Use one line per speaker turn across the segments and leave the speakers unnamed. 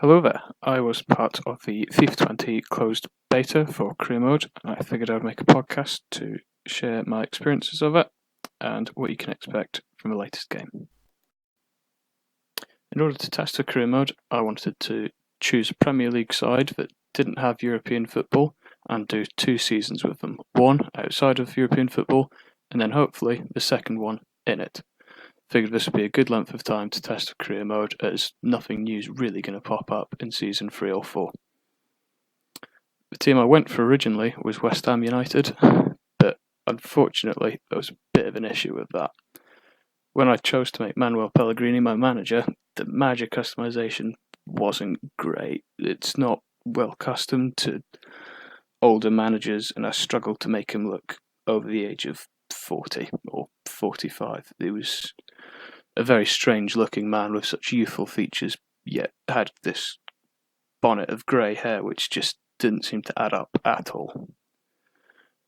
Hello there. I was part of the FIFA 20 closed beta for career mode, and I figured I'd make a podcast to share my experiences of it and what you can expect from the latest game. In order to test the career mode, I wanted to choose a Premier League side that didn't have European football and do 2 seasons with them. One outside of European football, and then hopefully the second one in it. Figured this would be a good length of time to test the career mode, as nothing new's really going to pop up in season 3 or 4. The team I went for originally was West Ham United, but unfortunately there was a bit of an issue with that. When I chose to make Manuel Pellegrini my manager, the manager customization wasn't great. It's not well accustomed to older managers, and I struggled to make him look over the age of 40 or 45. He was a very strange looking man with such youthful features, yet had this bonnet of grey hair which just didn't seem to add up at all.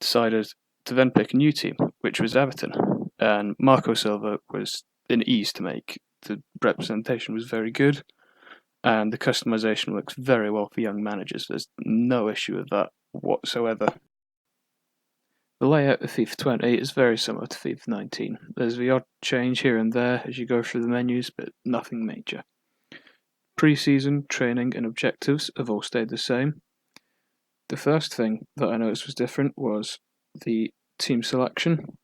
Decided to then pick a new team, which was Everton, and Marco Silva was an ease to make. The representation was very good, and the customization works very well for young managers. There's no issue with that whatsoever. The layout of FIFA 20 is very similar to FIFA 19. There's the odd change here and there as you go through the menus, but nothing major. Pre-season, training and objectives have all stayed the same. The first thing that I noticed was different was the team selection.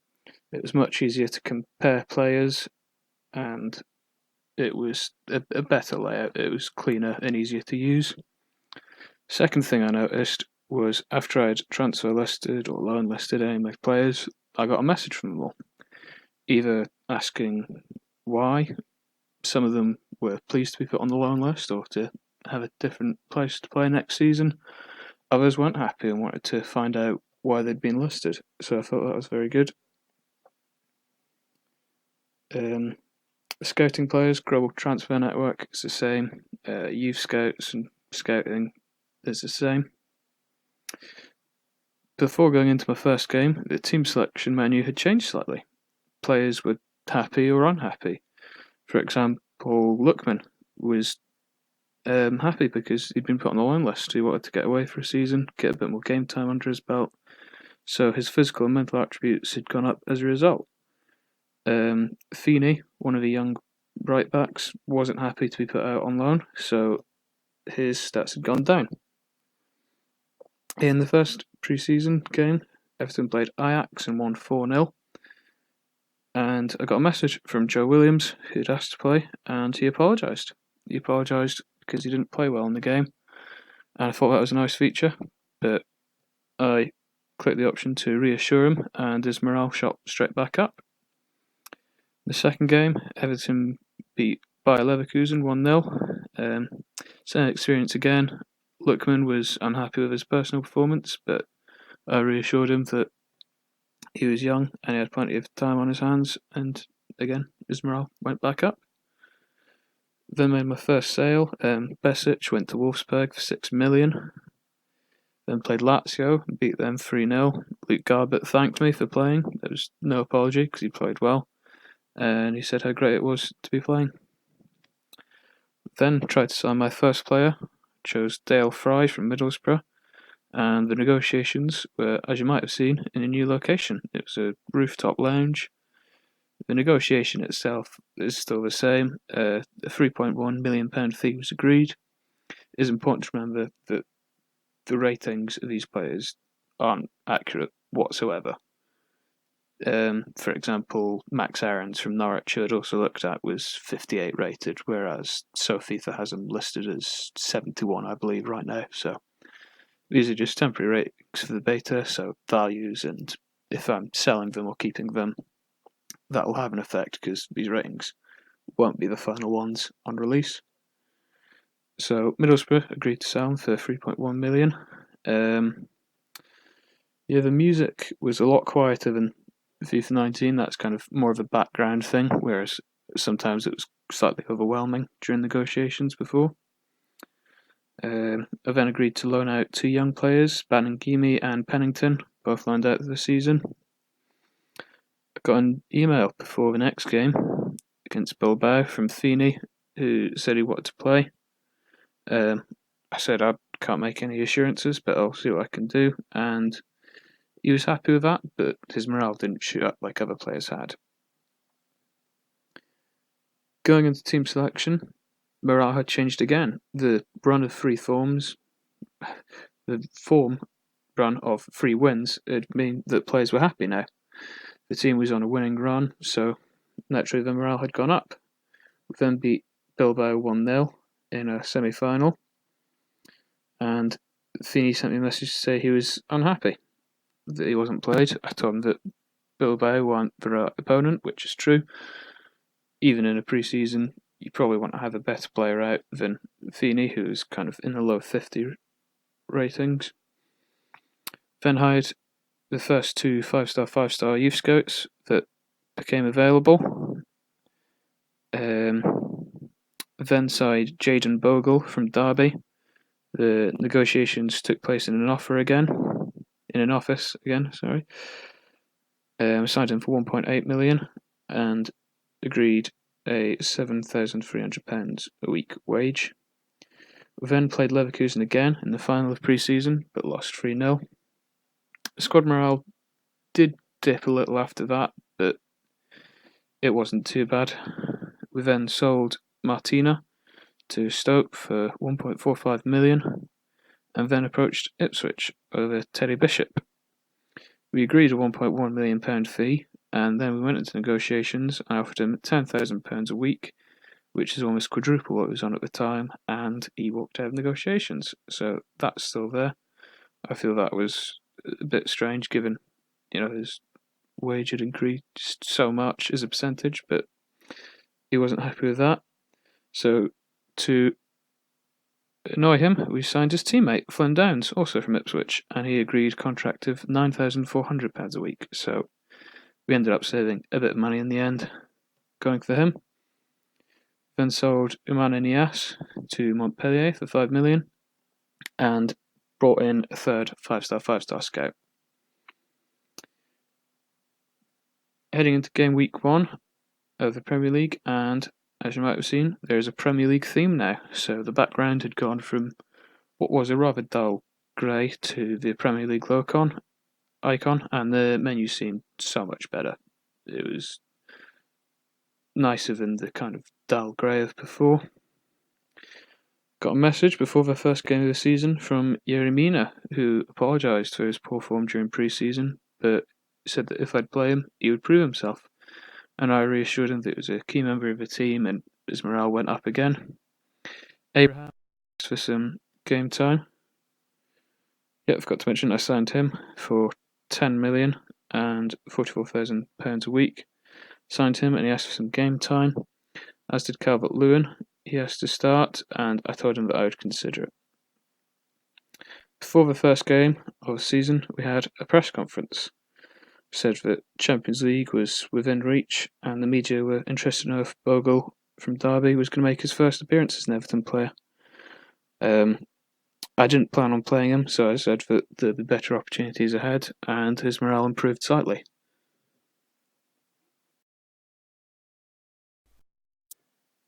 It was much easier to compare players, and it was a better layout. It was cleaner and easier to use. Second thing I noticed was after I'd transfer listed or loan listed any of my players, I got a message from them all, either asking why. Some of them were pleased to be put on the loan list or to have a different place to play next season. Others weren't happy and wanted to find out why they'd been listed, so I thought that was very good. Scouting players, global transfer network is the same. Youth scouts and scouting is the same. Before going into my first game, the team selection menu had changed slightly. Players were happy or unhappy. For example, Lookman was happy because he'd been put on the loan list. He wanted to get away for a season, get a bit more game time under his belt, so his physical and mental attributes had gone up as a result. Feeney, one of the young right backs, wasn't happy to be put out on loan, so his stats had gone down. In the first pre-season game, Everton played Ajax and won 4-0. And I got a message from Joe Williams, who'd asked to play, and he apologised. He apologised because he didn't play well in the game, and I thought that was a nice feature, but I clicked the option to reassure him, and his morale shot straight back up. The second game, Everton beat Bayer Leverkusen 1-0. Same experience again. Lookman was unhappy with his personal performance, but I reassured him that he was young and he had plenty of time on his hands, and again, his morale went back up. Then made my first sale. Besic went to Wolfsburg for 6 million. Then played Lazio and beat them 3-0. Luke Garbett thanked me for playing. There was no apology because he played well, and he said how great it was to be playing. Then tried to sign my first player. Chose Dale Fry from Middlesbrough, and the negotiations were, as you might have seen, in a new location. It was a rooftop lounge. The negotiation itself is still the same. A £3.1 million fee was agreed. It is important to remember that the ratings of these players aren't accurate whatsoever. For example, Max Aarons from Norwich, who I'd also looked at, was 58 rated, whereas FIFA has him listed as 71, I believe, right now. So these are just temporary ratings for the beta, so values, and if I'm selling them or keeping them, that will have an effect because these ratings won't be the final ones on release. So Middlesbrough agreed to sell them for 3.1 million. The music was a lot quieter than FIFA 19. That's kind of more of a background thing, whereas sometimes it was slightly overwhelming during negotiations before. I then agreed to loan out 2 young players, Baningimi and Pennington, both loaned out this season. I got an email before the next game against Bilbao from Feeney, who said he wanted to play. I said I can't make any assurances, but I'll see what I can do, and he was happy with that, but his morale didn't shoot up like other players had. Going into team selection, morale had changed again. The run of three forms, the form run of 3 wins, it meant that players were happy now. The team was on a winning run, so naturally the morale had gone up. We then beat Bilbao 1-0 in a semi-final, and Feeney sent me a message to say he was unhappy that he wasn't played. I told him that Bilbao weren't the right opponent, which is true. Even in a pre-season, you probably want to have a better player out than Feeney, who's kind of in the low 50 ratings. Then hired the first 2 5-star youth scouts that became available. Then signed Jayden Bogle from Derby. The negotiations took place in an office again. Signed him for £1.8 million and agreed a £7,300 a week wage. We then played Leverkusen again in the final of pre-season, but lost 3-0. Squad morale did dip a little after that, but it wasn't too bad. We then sold Martina to Stoke for £1.45 million and then approached Ipswich over Teddy Bishop. We agreed a £1.1 million fee, and then we went into negotiations and offered him £10,000 a week, which is almost quadruple what he was on at the time, and he walked out of negotiations. So that's still there. I feel that was a bit strange given, his wage had increased so much as a percentage, but he wasn't happy with that. So to annoy him, we signed his teammate, Flynn Downs, also from Ipswich, and he agreed contract of £9,400 a week. So we ended up saving a bit of money in the end, going for him. Then sold Oumane Niasse to Montpellier for £5 million and brought in a third 5-star scout. Heading into game week 1 of the Premier League, and as you might have seen, there is a Premier League theme now. So the background had gone from what was a rather dull grey to the Premier League icon, and the menu seemed so much better. It was nicer than the kind of dull grey of before. Got a message before the first game of the season from Yerry Mina, who apologised for his poor form during pre-season, but said that if I'd play him, he would prove himself. And I reassured him that he was a key member of the team and his morale went up again. Abraham asked for some game time. Yeah, I forgot to mention I signed him for £10 million and £44,000 a week. Signed him and he asked for some game time, as did Calvert-Lewin. He asked to start and I told him that I would consider it. Before the first game of the season, we had a press conference. We said that Champions League was within reach and the media were interested to know if Bogle from Derby was going to make his first appearance as an Everton player. I didn't plan on playing him, so I said that there'd be better opportunities ahead, and his morale improved slightly.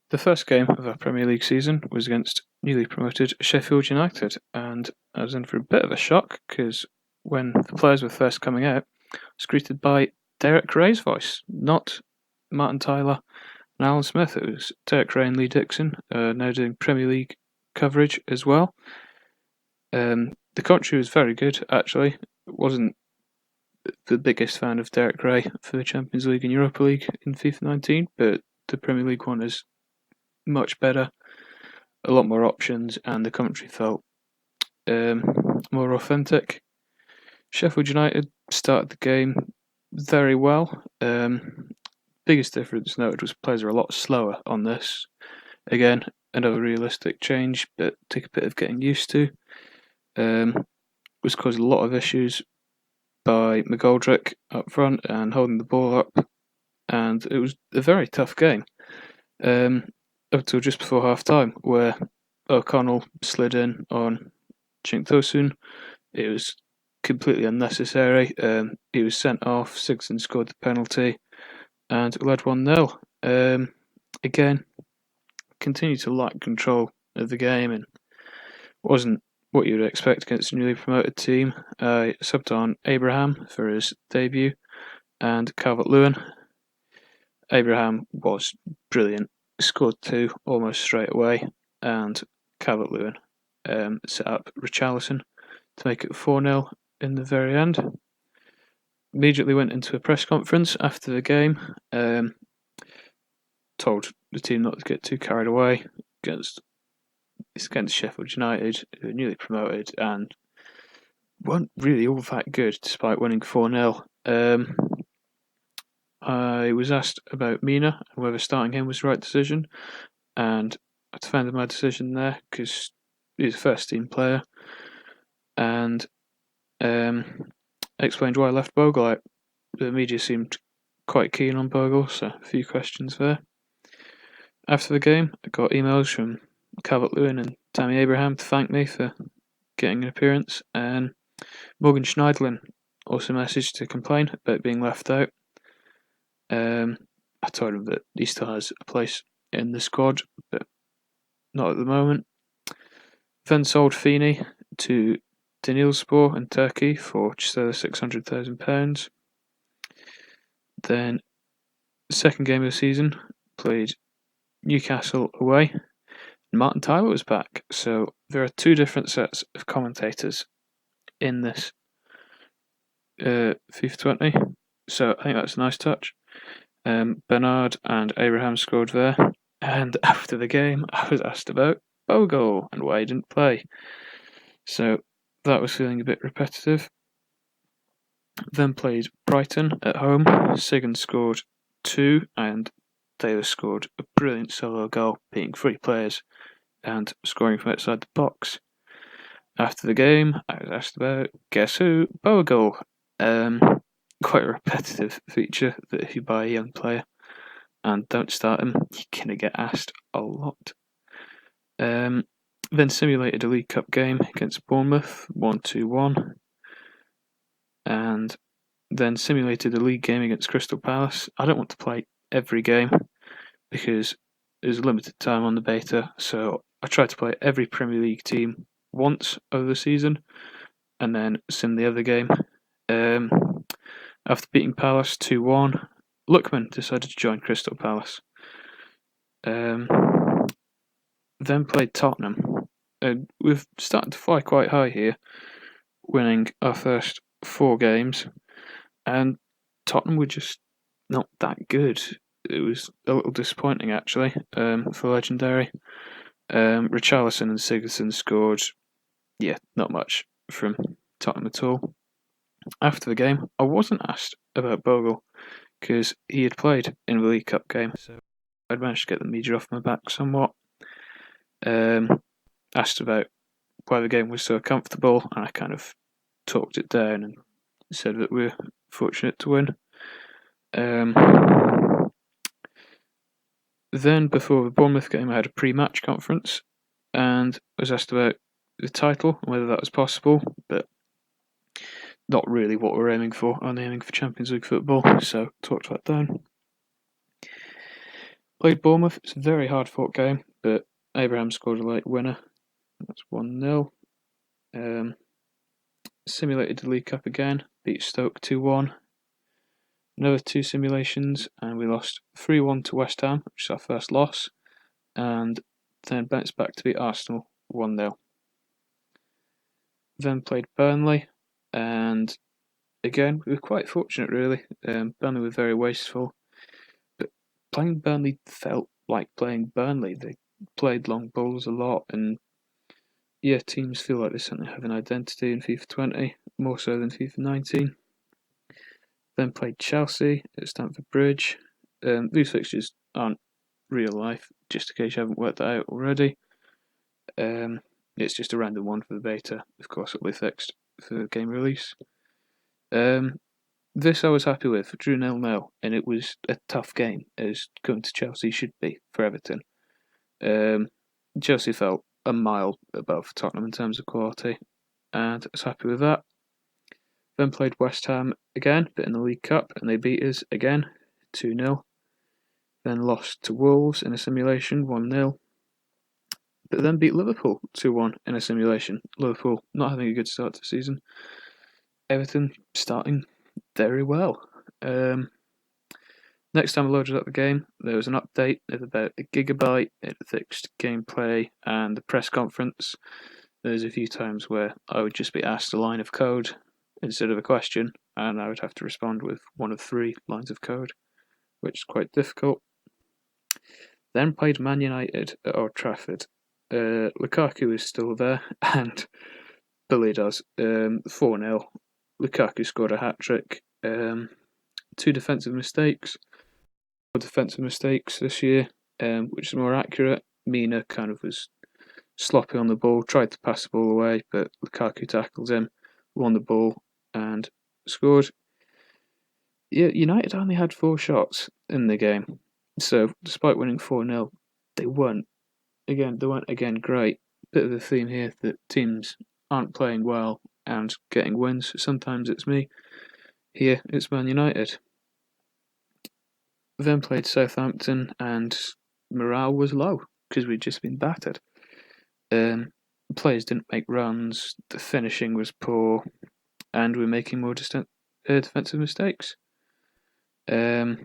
The first game of our Premier League season was against newly promoted Sheffield United, and I was in for a bit of a shock because when the players were first coming out, I was greeted by Derek Ray's voice, not Martin Tyler and Alan Smith. It was Derek Ray and Lee Dixon, now doing Premier League coverage as well. The commentary was very good, actually. Wasn't the biggest fan of Derek Ray for the Champions League and Europa League in FIFA 19, but the Premier League one is much better, a lot more options, and the commentary felt more authentic. Sheffield United started the game very well. Biggest difference noted was players are a lot slower on this. Again, another realistic change, but took a bit of getting used to. Was caused a lot of issues by McGoldrick up front and holding the ball up, and it was a very tough game up until just before half time, where O'Connell slid in on Chink Tosun. It was completely unnecessary. He was sent off. Sigurdsson scored the penalty and led 1-0. Again, continued to lack control of the game and Wasn't what you would expect against a newly promoted team. I subbed on Abraham for his debut and Calvert-Lewin. Abraham was brilliant, scored 2 almost straight away, and Calvert-Lewin set up Richarlison to make it 4-0 in the very end. Immediately went into a press conference after the game, told the team not to get too carried away against Sheffield United, who were newly promoted and weren't really all that good despite winning 4-0. I was asked about Mina and whether starting him was the right decision, and I defended my decision there because he's a first team player, and explained why I left Bogle out. The media seemed quite keen on Bogle, so a few questions there. After the game, I got emails from Calvert-Lewin and Tammy Abraham to thank me for getting an appearance, and Morgan Schneiderlin also messaged to complain about being left out. I told him that he still has a place in the squad, but not at the moment. Then sold Feeney to Denizlispor in Turkey for just over £600,000. Then, the second game of the season, played Newcastle away, and Martin Tyler was back. So there are 2 different sets of commentators in this FIFA 20. So I think that's a nice touch. Bernard and Abraham scored there, and after the game I was asked about Bogle and why he didn't play, so that was feeling a bit repetitive. Then played Brighton at home. Sigan scored 2 and Davis scored a brilliant solo goal, beating 3 players and scoring from outside the box. After the game I was asked about guess who? Bogle. Quite a repetitive feature that if you buy a young player and don't start him, you're going to get asked a lot. Then simulated a League Cup game against Bournemouth, 1-1. And then simulated a league game against Crystal Palace. I don't want to play every game because there's a limited time on the beta, so I tried to play every Premier League team once over the season and then sim the other game. After beating Palace 2-1, Lookman decided to join Crystal Palace. Then played Tottenham. We've started to fly quite high here, winning our first 4 games, and Tottenham were just not that good. It was a little disappointing actually for Legendary. Richarlison and Sigurdsson scored, not much from Tottenham at all. After the game, I wasn't asked about Bogle because he had played in the League Cup game, so I'd managed to get the media off my back somewhat. Asked about why the game was so comfortable, and I kind of talked it down and said that we're fortunate to win. Then, before the Bournemouth game, I had a pre-match conference and was asked about the title and whether that was possible, but not really what we're aiming for. I'm aiming for Champions League football, so talked that down. Played Bournemouth. It's a very hard-fought game, but Abraham scored a late winner. That's 1-0. Simulated the League Cup again. Beat Stoke 2-1. Another 2 simulations, and we lost 3-1 to West Ham, which is our first loss, and then bounced back to beat Arsenal 1-0. Then played Burnley, and again, we were quite fortunate really. Burnley were very wasteful, but playing Burnley felt like playing Burnley. They played long balls a lot, and teams feel like they certainly have an identity in FIFA 20, more so than FIFA 19. Then played Chelsea at Stamford Bridge. These fixtures aren't real life, just in case you haven't worked that out already. It's just a random one for the beta. Of course, it'll be fixed for the game release. This I was happy with. Drew 0-0, and it was a tough game, as going to Chelsea should be for Everton. Chelsea felt a mile above Tottenham in terms of quality, and I was happy with that. Then played West Ham again, but in the League Cup, and they beat us again, 2-0. Then lost to Wolves in a simulation, 1-0. but then beat Liverpool 2-1 in a simulation. Liverpool not having a good start to the season. Everton starting very well. Next time I loaded up the game, there was an update of about a gigabyte. It fixed gameplay and the press conference. There's a few times where I would just be asked a line of code instead of a question, and I would have to respond with one of 3 lines of code, which is quite difficult. Then played Man United at Old Trafford. Lukaku is still there and bullied us 4-0. Lukaku scored a hat-trick. 2 defensive mistakes. Defensive mistakes this year, which is more accurate. Mina kind of was sloppy on the ball, tried to pass the ball away, but Lukaku tackled him, won the ball, and scored. Yeah, United only had 4 shots in the game, so despite winning 4-0, they weren't again great. Bit of a theme here that teams aren't playing well and getting wins. Sometimes it's me. Here it's Man United. Then played Southampton, and morale was low because we'd just been battered. Players didn't make runs, the finishing was poor, and we're making more defensive mistakes. A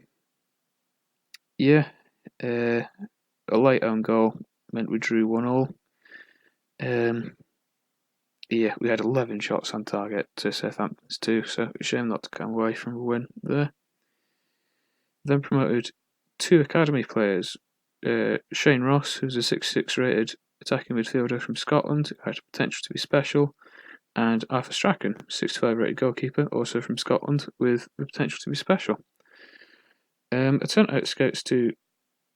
late own goal meant we drew 1-1. We had 11 shots on target to Southampton's 2, so a shame not to come away from a win there. Then promoted 2 academy players. Shane Ross, who's a 66 rated attacking midfielder from Scotland, who had potential to be special, and Arthur Strachan, 65 rated goalkeeper, also from Scotland, with the potential to be special. I sent out scouts to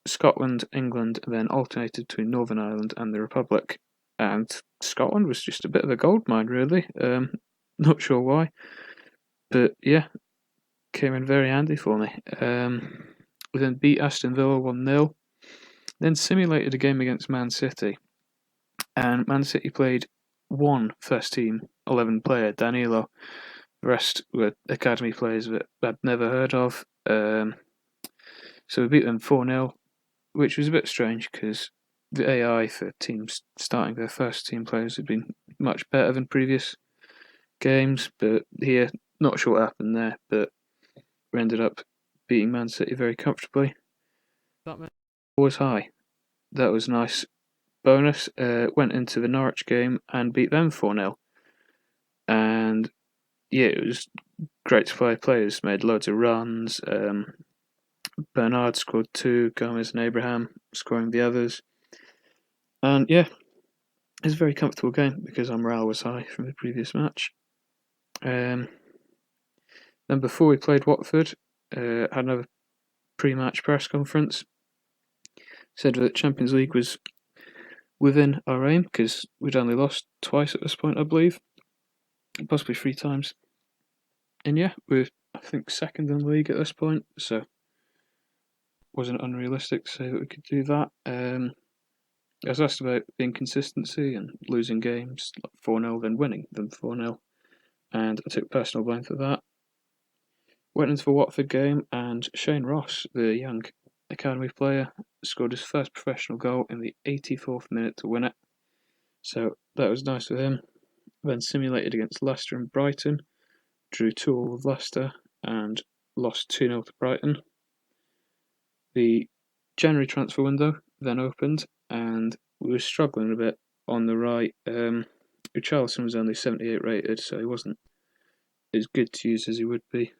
Scotland, England, and then alternated between Northern Ireland and the Republic. And Scotland was just a bit of a goldmine, really. Not sure why, but yeah, came in very handy for me. We then beat Aston Villa 1-0. Then simulated a game against Man City. And Man City played 1 first team 11 player, Danilo. The rest were academy players that I'd never heard of. So we beat them 4-0, which was a bit strange because the AI for teams starting their first team players had been much better than previous games. But here, not sure what happened there, but we ended up beating Man City very comfortably. That was high. That was nice. Bonus, went into the Norwich game and beat them 4-0. And yeah, it was great to play. Players made loads of runs. Bernard scored 2, Gomez and Abraham scoring the others. And yeah, it was a very comfortable game because our morale was high from the previous match. Then before we played Watford, had another pre-match press conference. Said that Champions League was within our aim because we'd only lost twice at this point, I believe, possibly 3 times. And yeah, we're I think second in the league at this point, so wasn't unrealistic to say that we could do that. I was asked about the inconsistency and losing games like 4-0, then winning them 4-0, and I took personal blame for that. Went into the Watford game, and Shane Ross, the young academy player, scored his first professional goal in the 84th minute to win it. So that was nice for him. Then simulated against Leicester and Brighton, drew 2-2 with Leicester, and lost 2-0 to Brighton. The January transfer window then opened, and we were struggling a bit on the right. Richarlison was only 78 rated, so he wasn't as good to use as he would be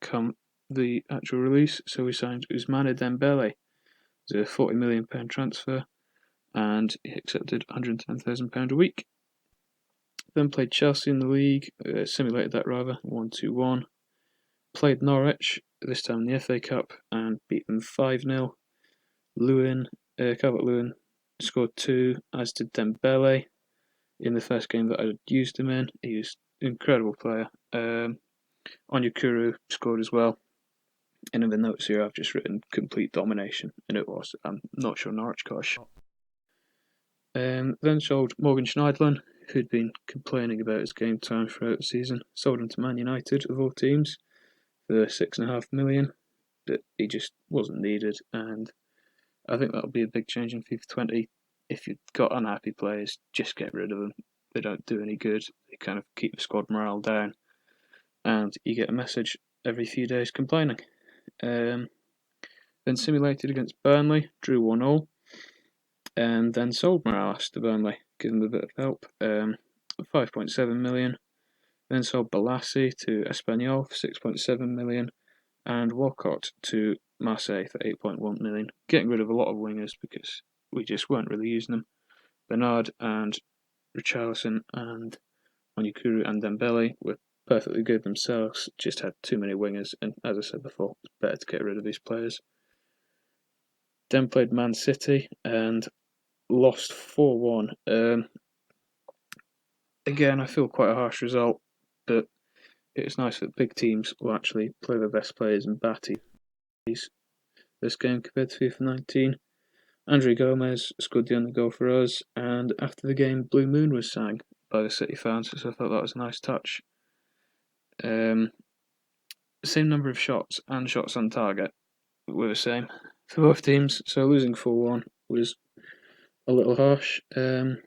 come the actual release. So we signed Ousmane Dembele. It was a £40 million transfer, and he accepted £110,000 a week. Then played Chelsea in the league, simulated that rather, 1-2-1. Played Norwich, this time in the FA Cup, and beat them 5-0. Calvert-Lewin scored 2, as did Dembele in the first game that I had used him in. He was an incredible player. Onyekuru scored as well. And in the notes here, I've just written complete domination, and it was. I'm not sure Norwich got a shot. Then sold Morgan Schneiderlin, who'd been complaining about his game time throughout the season. Sold him to Man United, of all teams, for $6.5 million. But he just wasn't needed, and I think that'll be a big change in FIFA 20. if you've got unhappy players, just get rid of them. They don't do any good. They kind of keep the squad morale down, and you get a message every few days complaining. Then simulated against Burnley, drew 1-1, and then sold Morales to Burnley, give them a bit of help. 5.7 million. Then sold Balassi to Espanyol for 6.7 million, and Walcott to Marseille for 8.1 million. Getting rid of a lot of wingers because we just weren't really using them. Bernard and Richarlison and Onyekuru and Dembele were perfectly good themselves, just had too many wingers, and as I said before, it's better to get rid of these players. Then played Man City and lost 4-1. Again, I feel quite a harsh result, but it's nice that big teams will actually play their best players and batty this game compared to FIFA 19. Andre Gomez scored the only goal for us, and after the game, Blue Moon was sang by the City fans, so I thought that was a nice touch. Same number of shots and shots on target were the same for both teams, so losing 4-1 was a little harsh. Then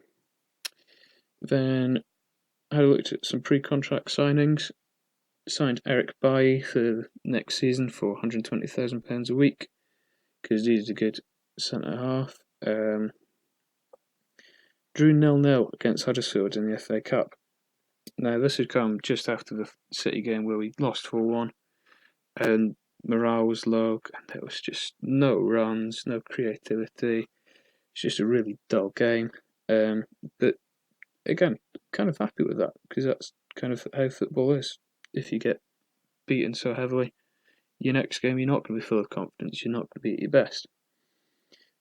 I looked at some pre-contract signings. Signed Eric Bailly for next season for £120,000 a week because he's a good centre half. Drew 0-0 against Huddersfield in the FA Cup. Now this had come just after the City game where we lost 4-1 and morale was low and there was just no runs, no creativity. It's just a really dull game. But again, kind of happy with that because that's kind of how football is. If you get beaten so heavily, your next game you're not going to be full of confidence, you're not going to be at your best.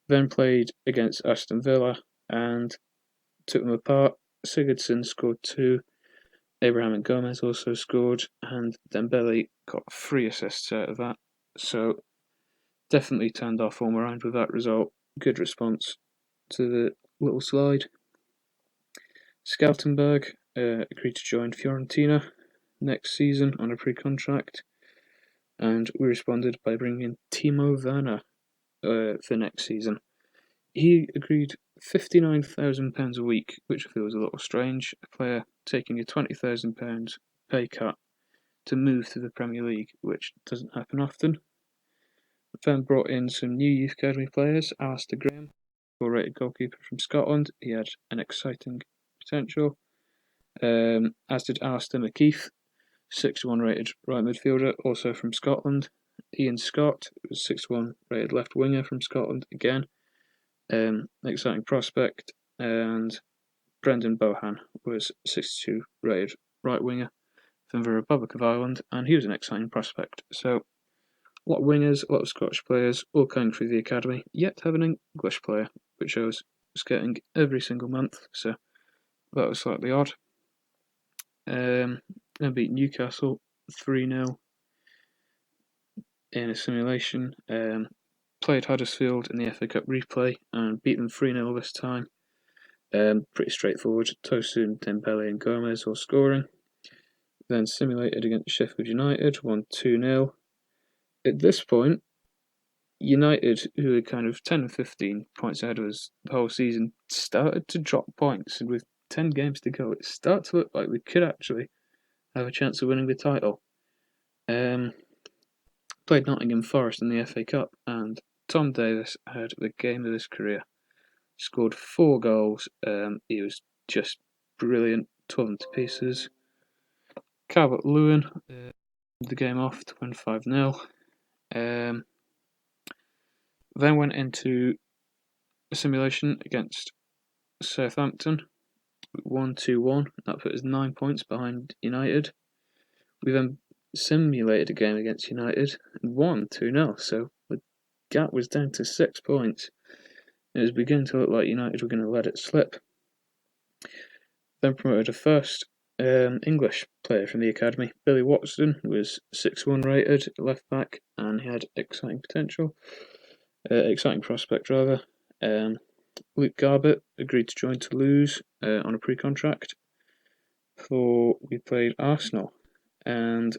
Then played against Aston Villa and took them apart. Sigurdsson scored 2, Abraham and Gomez also scored, and Dembele got 3 assists out of that. So definitely turned our form around with that result. Good response to the little slide. Schaltenberg agreed to join Fiorentina next season on a pre-contract, and we responded by bringing in Timo Werner for next season. He agreed £59,000 a week, which I feel is a little strange. A player taking a £20,000 pay cut to move to the Premier League, which doesn't happen often. Then brought in some new youth academy players. Alistair Graham, rated goalkeeper from Scotland. He had an exciting potential. As did Alistair McKeith, 6-1 rated right midfielder, also from Scotland. Ian Scott was 6-1 rated left winger from Scotland again. Exciting prospect. And Brendan Bohan was 62 rated right winger from the Republic of Ireland, and he was an exciting prospect. So a lot of wingers, a lot of Scottish players, all coming through the academy, yet have an English player, which I was getting every single month, so that was slightly odd. Then beat Newcastle 3-0 in a simulation. Played Huddersfield in the FA Cup replay and beat them 3-0 this time. Pretty straightforward. Tosun, Dembele and Gomez all scoring. Then simulated against Sheffield United, won 2-0. At this point, United, who were kind of 10 or 15 points ahead of us the whole season, started to drop points, and with 10 games to go, it started to look like we could actually have a chance of winning the title. Played Nottingham Forest in the FA Cup, and Tom Davis had the game of his career. Scored 4 goals. He was just brilliant, 12 them to pieces. Calvert-Lewin the game off to win 5-0. Then went into a simulation against Southampton, 1-2-1. That put us 9 points behind United. We then simulated a game against United and won 2-0, so the gap was down to 6 points. It was beginning to look like United were going to let it slip. Then promoted a first English player from the academy. Billy Watson was 6-1 rated left back, and he had exciting potential. Exciting prospect rather. Luke Garbett agreed to join Toulouse on a pre-contract before we played Arsenal, and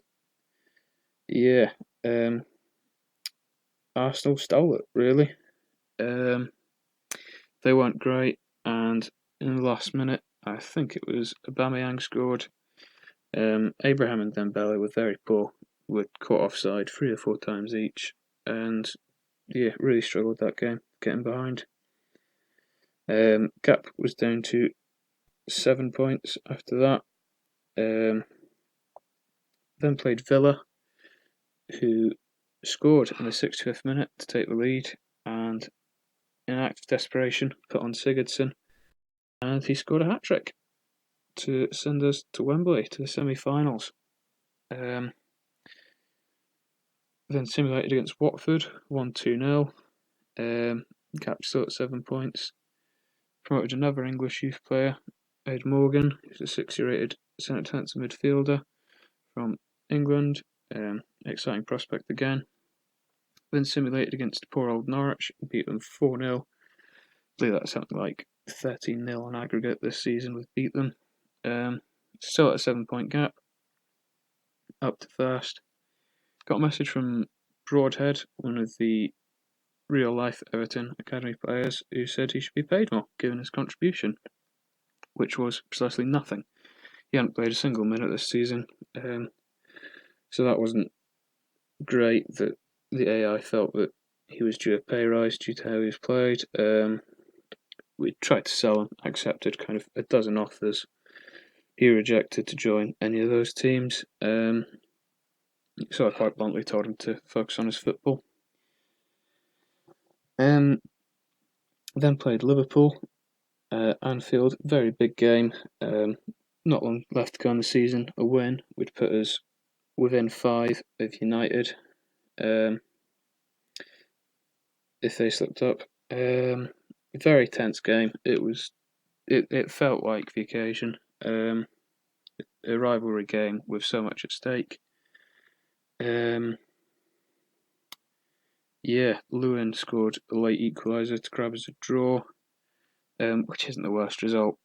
Arsenal stole it really. they weren't great, and in the last minute, I think it was Aubameyang scored. Abraham and Dembele were very poor, were caught offside 3 or 4 times each, and yeah, really struggled that game, getting behind. Gap was down to 7 points after that. Then played Villa, who scored in the 65th minute to take the lead, and in an act of desperation, put on Sigurdsson, and he scored a hat-trick to send us to Wembley to the semi-finals. Then simulated against Watford, won 2-0. Gap still at 7 points. Promoted another English youth player, Ed Morgan, who's a 60-rated centre-defensive midfielder from England. Exciting prospect again. Then simulated against poor old Norwich, beat them 4-0. I believe that's something like 13-0 on aggregate this season. We've beat them. Still at a 7-point gap, up to first. Got a message from Broadhead, one of the real-life Everton Academy players, who said he should be paid more given his contribution, which was precisely nothing. He hadn't played a single minute this season, so that wasn't great. That the AI felt that he was due a pay rise due to how he was played. We tried to sell him, accepted kind of a dozen offers. He rejected to join any of those teams. So I quite bluntly told him to focus on his football. Then played Liverpool, Anfield, very big game. Not long left to go in the season. A win would put us within 5 of United. If they slipped up, very tense game. It felt like the occasion. A rivalry game with so much at stake. Lewin scored a late equaliser to grab us a draw, which isn't the worst result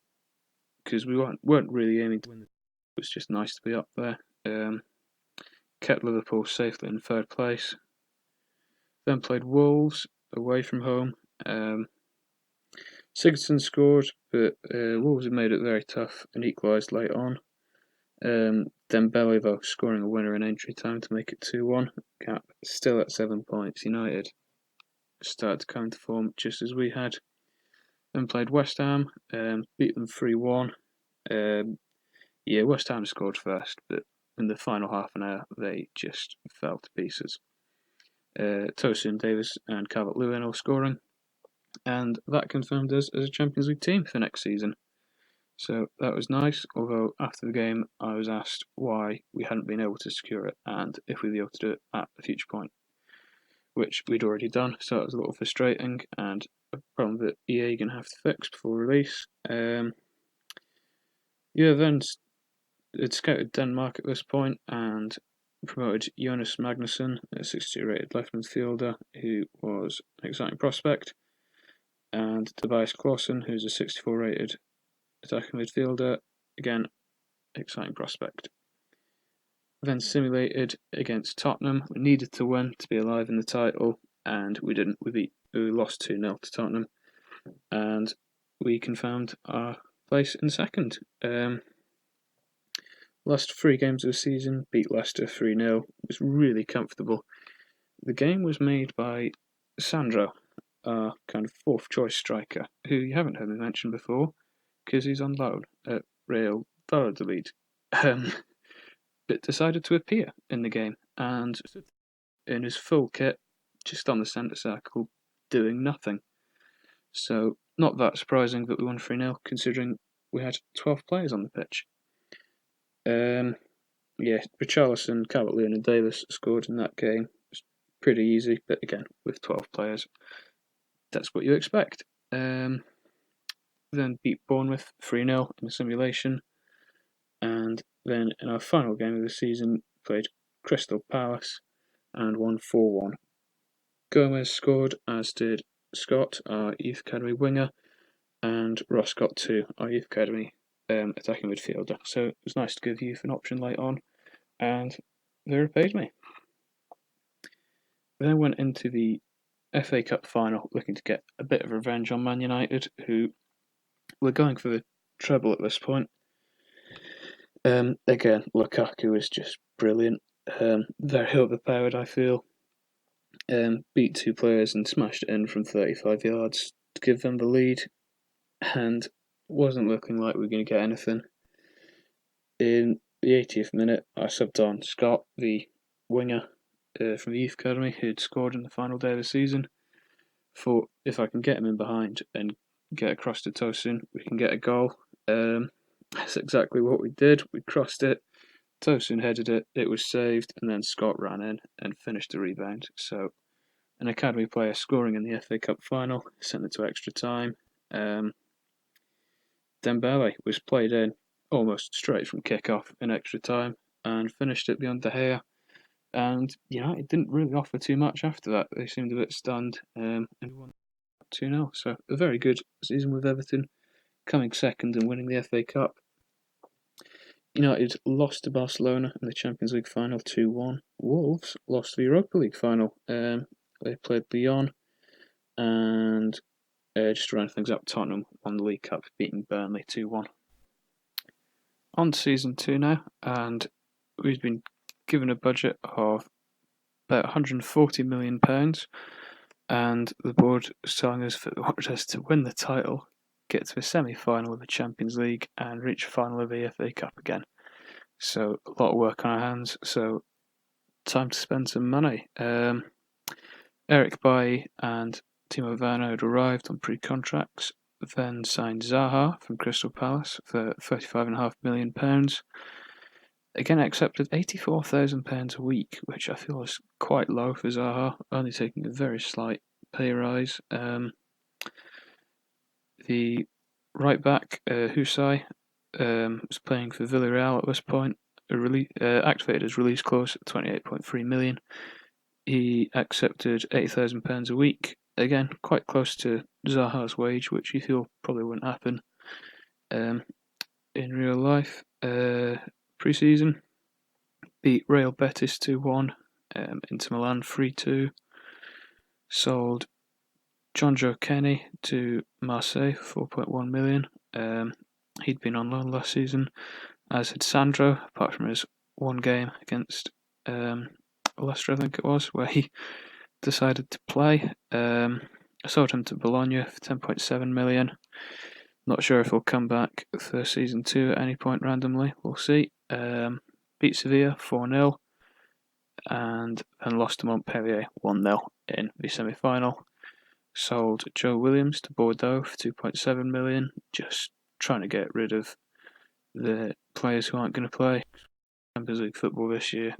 because we weren't really aiming to win. It was just nice to be up there. Kept Liverpool safely in third place. Then played Wolves away from home. Sigurdsson scored, but Wolves had made it very tough and equalised late on. Dembele, though, scoring a winner in injury time to make it 2-1. Gap still at 7 points. United started to come into form just as we had. Then played West Ham, beat them 3-1. West Ham scored first, but in the final half an hour, they just fell to pieces. Tosin, Davis and Calvert-Lewin all scoring, and that confirmed us as a Champions League team for next season. So that was nice, although after the game I was asked why we hadn't been able to secure it and if we'd be able to do it at a future point, which we'd already done, so it was a little frustrating and a problem that EA are going to have to fix before release. Then it scouted Denmark at this point and promoted Jonas Magnusson, a 60-rated left midfielder who was an exciting prospect, and Tobias Clausen, who's a 64-rated attacking midfielder, again, exciting prospect. Then simulated against Tottenham. We needed to win to be alive in the title, and we didn't. We lost 2-0 to Tottenham, and we confirmed our place in second. Last 3 games of the season, beat Leicester 3-0. It was really comfortable. The game was made by Sandro, our kind of 4th choice striker, who you haven't heard me mention before, because he's on loan at Real Valladolid, but decided to appear in the game and in his full kit, just on the centre circle, doing nothing. So not that surprising that we won 3-0, considering we had 12 players on the pitch. Richarlison, Calvert-Lewin and Davis scored in that game. It was pretty easy, but again, with 12 players, that's what you expect. Then beat Bournemouth 3-0 in a simulation, and then in our final game of the season played Crystal Palace and won 4-1. Gomez scored, as did Scott, our Youth Academy winger, and Ross got 2, our Youth Academy attacking midfielder. So it was nice to give youth an option late on, and they repaid me. We then went into the FA Cup final, looking to get a bit of revenge on Man United, who were going for the treble at this point. Again, Lukaku is just brilliant. Very overpowered, I feel. Beat two players and smashed it in from 35 yards to give them the lead, and wasn't looking like we were going to get anything. In the 80th minute, I subbed on Scott, the winger from the youth academy, who'd scored in the final day of the season. Thought if I can get him in behind and get across to Tosun, we can get a goal. That's exactly what we did. We crossed it. Tosun headed it. It was saved, and then Scott ran in and finished the rebound. So, an academy player scoring in the FA Cup final sent it to extra time. Dembele was played in almost straight from kick-off in extra time and finished it beyond De Gea. And United didn't really offer too much after that. They seemed a bit stunned and won 2-0. So a very good season with Everton, coming second and winning the FA Cup. United lost to Barcelona in the Champions League final 2-1. Wolves lost the Europa League final. They played Lyon, and just to round things up, Tottenham won the League Cup, beating Burnley 2-1. On to season 2 now, and we've been given a budget of about £140 million, and the board is telling us that they wanted us to win the title, get to a semi-final of the Champions League, and reach a final of the FA Cup again. So a lot of work on our hands, so time to spend some money. Eric Bailly and Timo Werner had arrived on pre-contracts, then signed Zaha from Crystal Palace for £35.5 million. Again, accepted £84,000 a week, which I feel is quite low for Zaha, only taking a very slight pay rise. The right back, Husai, was playing for Villarreal at this point, activated his release clause at £28.3 million. He accepted £80,000 a week, again, quite close to Zaha's wage, which you feel probably wouldn't happen in real life. Pre-season, beat Real Betis 2-1, Inter Milan 3-2, sold Jonjo Kenny to Marseille for £4.1 million. He'd been on loan last season, as had Sandro, apart from his one game against Leicester, I think it was, where he decided to play. I sold him to Bologna for £10.7 million. Not sure if he'll come back for season 2 at any point randomly. We'll see. Beat Sevilla 4-0 and then lost to Montpellier 1-0 in the semi-final. Sold Joe Williams to Bordeaux for £2.7 million, just trying to get rid of the players who aren't going to play Champions League football this year.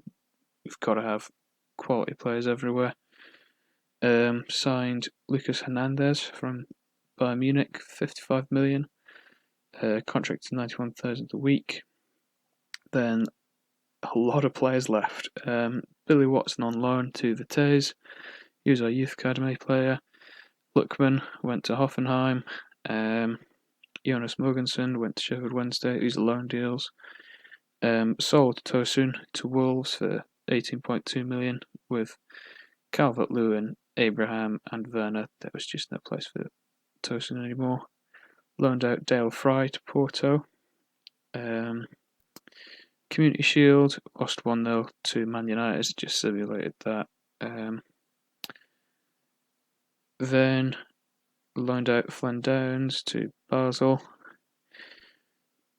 We've got to have quality players everywhere. Signed Lucas Hernandez from Bayern Munich, £55 million, contract to £91,000 a week. Then a lot of players left. Billy Watson on loan to Vitesse. He was our youth academy player. Lookman went to Hoffenheim. Jonas Mogensen went to Sheffield Wednesday. These are loan deals. Sold Tosun to Wolves for £18.2 million with Calvert-Lewin, Abraham and Werner. There was just no place for Tosun anymore. Loaned out Dale Fry to Porto. Community Shield lost 1-0 to Man United, just simulated that. Then loaned out Flynn Downs to Basel.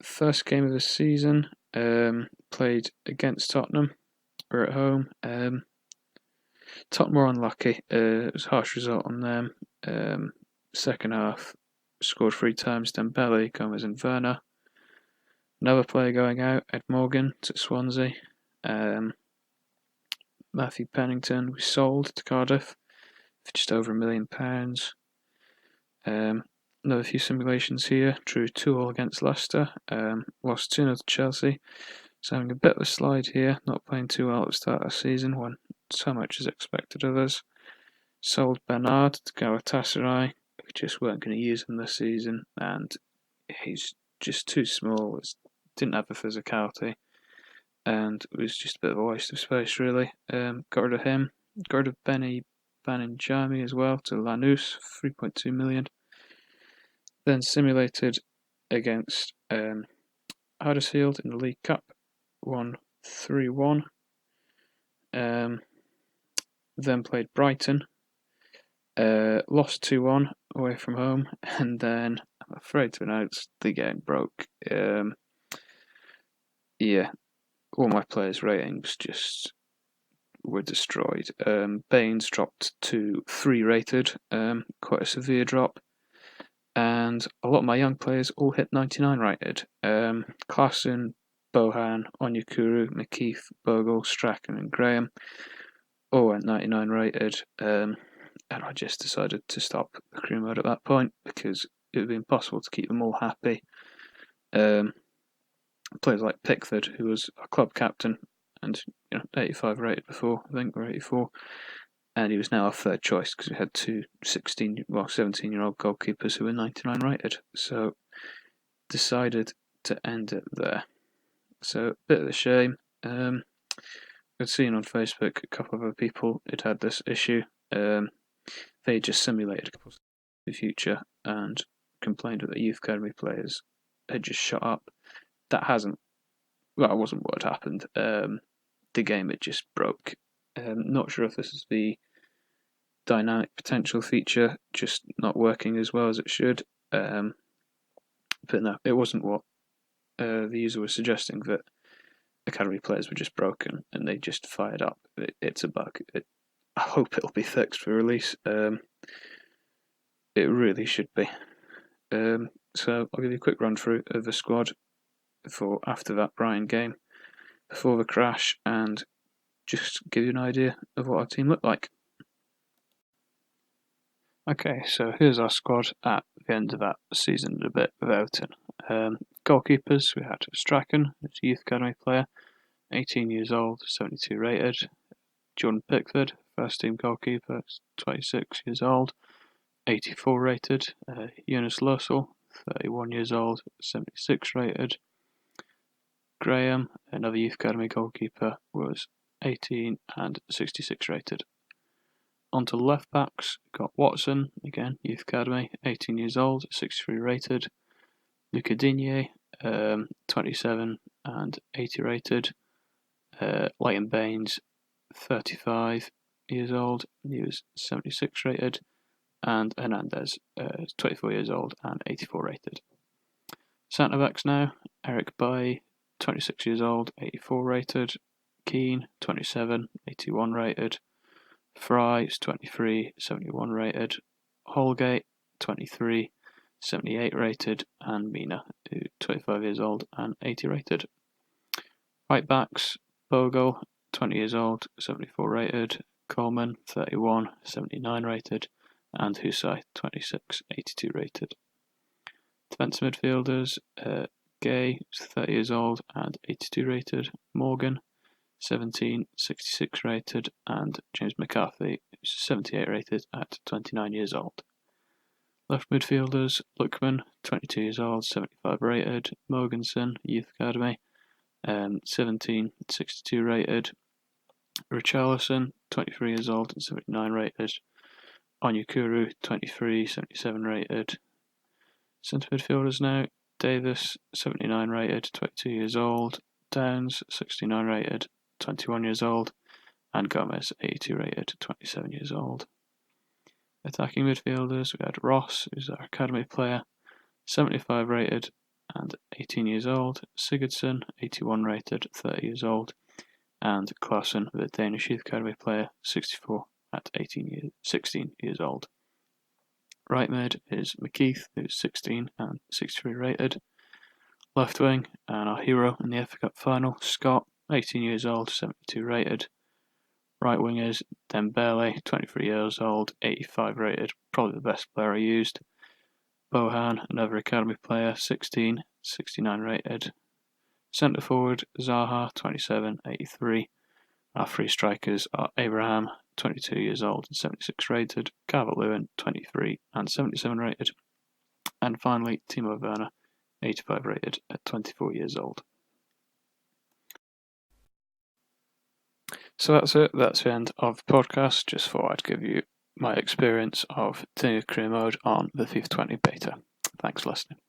First game of the season, played against Tottenham. We're at home. Tottenham were unlucky. It was a harsh result on them. Second half, scored 3 times. Dembele, Gomez and Werner. Another player going out, Ed Morgan to Swansea. Matthew Pennington was sold to Cardiff for just over £1 million. Another few simulations here. Drew 2-2 against Leicester. Lost 2-0 to Chelsea. So having a bit of a slide here. Not playing too well at the start of the season when so much is expected of us. Sold Bernard to Galatasaray. We just weren't going to use him this season, and he's just too small. Didn't have the physicality, and it was just a bit of a waste of space, really. Got rid of him. Got rid of Benny Baninjami as well to Lanús, 3.2 million. Then simulated against Huddersfield in the League Cup, won 3-1. Then played Brighton, lost 2-1 away from home, and then I'm afraid to announce the game broke. All my players' ratings just were destroyed. Baines dropped to 3 rated, quite a severe drop. And a lot of my young players all hit 99 rated. Klassen, Bohan, Onyekuru, McKeith, Bogle, Strachan and Graham all went 99 rated. And I just decided to stop the career mode at that point because it would be impossible to keep them all happy. Players like Pickford, who was a club captain and 85 rated before, I think, or 84. And he was now our third choice because we had two 17-year-old goalkeepers who were 99 rated. So decided to end it there. So a bit of a shame. I'd seen on Facebook a couple of other people who'd had this issue. They just simulated a couple of the future and complained that the youth academy players had just shut up. That wasn't what had happened. The game had just broke. Not sure if this is the dynamic potential feature just not working as well as it should. But no, it wasn't what the user was suggesting, that academy players were just broken and they just fired up. It's a bug. I hope it'll be fixed for release. It really should be. So I'll give you a quick run through of the squad for after that Brighton game, before the crash, and just give you an idea of what our team looked like. Okay, so here's our squad at the end of that season and a bit with Everton. Goalkeepers, we had Strachan, who's a youth academy player, 18 years old, 72 rated. Jordan Pickford, first team goalkeeper, 26 years old, 84 rated. Jonas Lössl, 31 years old, 76 rated. Graham, another youth academy goalkeeper, was 18 and 66 rated. On to left backs, got Watson, again, youth academy, 18 years old, 63 rated. Luca Digne, 27 and 80 rated. Leighton Baines, 35 years old, he was 76 rated. And Hernandez, 24 years old and 84 rated. Centre backs now, Eric Bailly, 26 years old, 84 rated. Keane, 27, 81 rated. Fry is 23, 71 rated. Holgate, 23, 78 rated. And Mina, 25 years old and 80 rated. Right backs, Bogle, 20 years old, 74 rated. Coleman, 31, 79 rated. And Husai, 26, 82 rated. Defensive midfielders, Gay, 30 years old and 82 rated. Morgan, 17, 66 rated. And James McCarthy, 78 rated at 29 years old. Left midfielders, Lookman, 22 years old, 75 rated. Mogensen, Youth Academy, 17, 62 rated. Richarlison, 23 years old and 79 rated. Onyekuru, 23, 77 rated. Centre midfielders now, Davis, 79 rated, 22 years old. Downs, 69 rated, 21 years old. And Gomez, 82 rated, 27 years old. Attacking midfielders, we had Ross, who's our academy player, 75 rated and 18 years old. Sigurdsson, 81 rated, 30 years old. And Klassen, the Danish youth academy player, 64 at 16 years old. Right mid is McKeith, who's 16 and 63 rated. Left wing, and our hero in the FA Cup final, Scott, 18 years old, 72 rated. Right wing is Dembele, 23 years old, 85 rated, probably the best player I used. Bohan, another academy player, 16, 69 rated. Centre forward, Zaha, 27, 83. Our three strikers are Abraham, 22 years old and 76 rated, Calvert-Lewin, 23 and 77 rated, and finally Timo Werner, 85 rated at 24 years old. So that's it. That's the end of the podcast. Just thought I'd give you my experience of doing a career mode on the FIFA 20 beta. Thanks for listening.